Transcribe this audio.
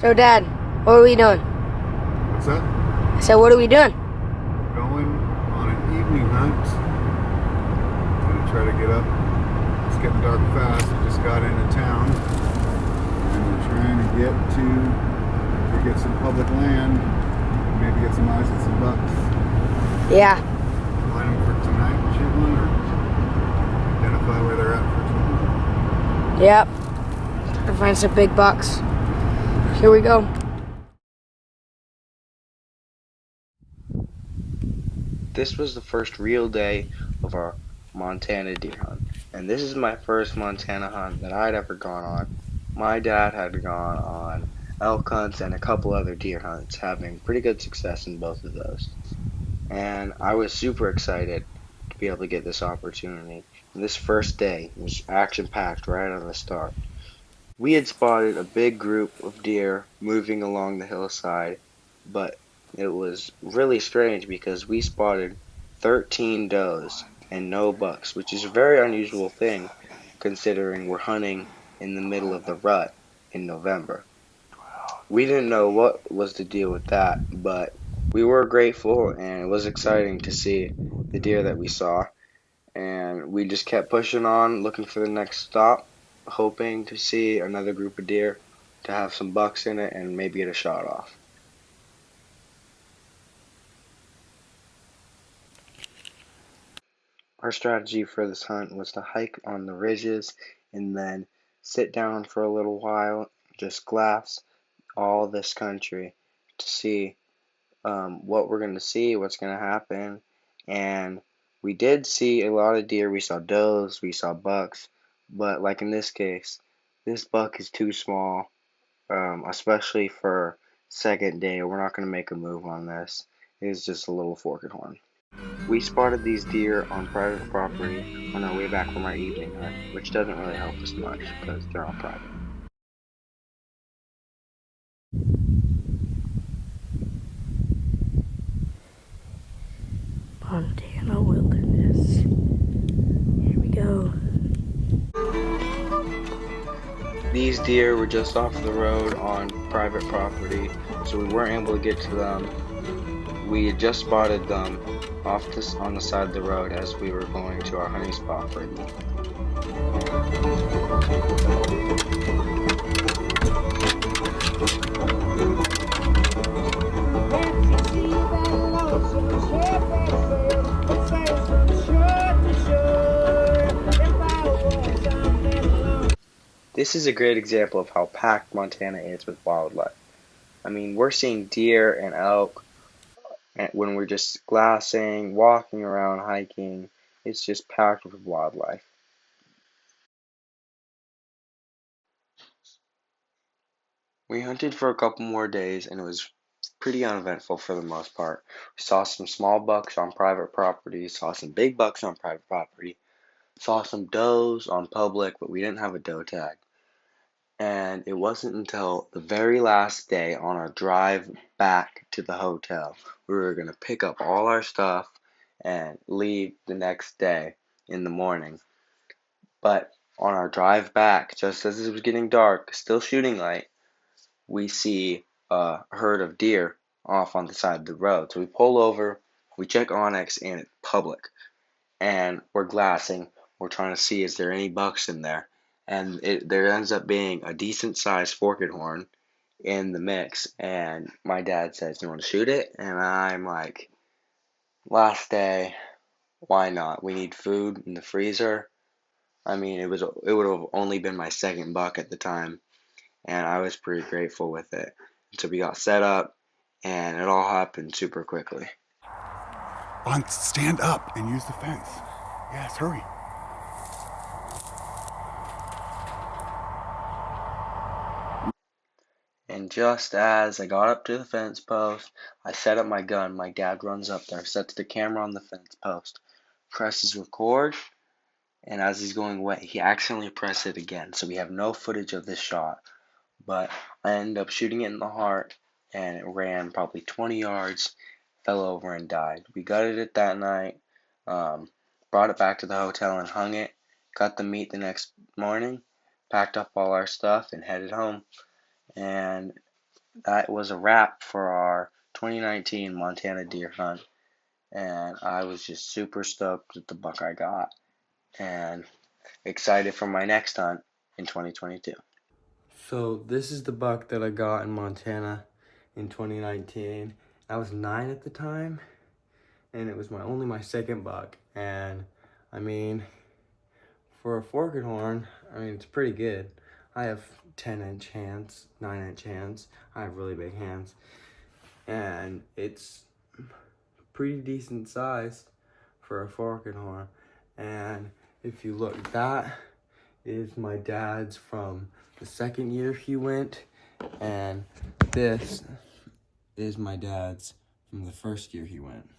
So, Dad, what are we doing? What's that? I said, what are we doing? Going on an evening hunt. Gonna try to get up. It's getting dark fast. We just got into town. And we're trying to get some public land. Maybe get some eyes at some bucks. Yeah. Line them for tonight and shoot one, or identify where they're at for tomorrow. Yep. Try to find some big bucks. Here we go. This was the first real day of our Montana deer hunt, and this is my first Montana hunt that I'd ever gone on. My dad had gone on elk hunts and a couple other deer hunts, having pretty good success in both of those. And I was super excited to be able to get this opportunity. And this first day was action packed right on the start. We had spotted a big group of deer moving along the hillside, but it was really strange because we spotted 13 does and no bucks, which is a very unusual thing considering we're hunting in the middle of the rut in November. We didn't know what was the deal with that, but we were grateful and it was exciting to see the deer that we saw. And we just kept pushing on, looking for the next stop, hoping to see another group of deer to have some bucks in it and maybe get a shot off. Our strategy for this hunt was to hike on the ridges and then sit down for a little while, just glass all this country to see what we're going to see, what's going to happen. And we did see a lot of deer. We saw does, we saw bucks, but like in this case, this buck is too small, especially for second day. We're not going to make a move on this. It is just a little forked horn. We spotted these deer on private property on our way back from our evening hunt, which doesn't really help us much because they're on private. Montana wilderness. Here we go. These deer were just off the road on private property, so we weren't able to get to them. We had just spotted them on the side of the road as we were going to our hunting spot for the evening. This is a great example of how packed Montana is with wildlife. I mean, we're seeing deer and elk when we're just glassing, walking around, hiking. It's just packed with wildlife. We hunted for a couple more days and it was pretty uneventful for the most part. We saw some small bucks on private property, saw some big bucks on private property, saw some does on public, but we didn't have a doe tag. And it wasn't until the very last day on our drive back to the hotel we were going to pick up all our stuff and leave the next day in the morning. But on our drive back, just as it was getting dark, still shooting light, we see a herd of deer off on the side of the road. So we pull over, we check onX and it's public, and we're glassing. We're trying to see is there any bucks in there, and there ends up being a decent sized forked horn in the mix. And my dad says, "You want to shoot it?" And I'm like, "Last day, why not? We need food in the freezer." I mean, it would have only been my second buck at the time, and I was pretty grateful with it. So we got set up, and it all happened super quickly. Stand up and use the fence. Yes, hurry. And just as I got up to the fence post, I set up my gun. My dad runs up there, sets the camera on the fence post, presses record, and as he's going away, he accidentally pressed it again. So we have no footage of this shot. But I ended up shooting it in the heart, and it ran probably 20 yards, fell over, and died. We gutted it that night, um, brought it back to the hotel and hung it, got the meat the next morning, packed up all our stuff, and headed home. And that was a wrap for our 2019 Montana deer hunt, and I was just super stoked with the buck I got, and excited for my next hunt in 2022. So this is the buck that I got in Montana in 2019. I was 9 at the time, and it was only my second buck. And I mean, for a forked horn, I mean, it's pretty good. I have 10-inch hands, 9-inch hands. I have really big hands, and it's pretty decent sized for a forked horn. And if you look, that is my dad's from the second year he went, and this is my dad's from the first year he went.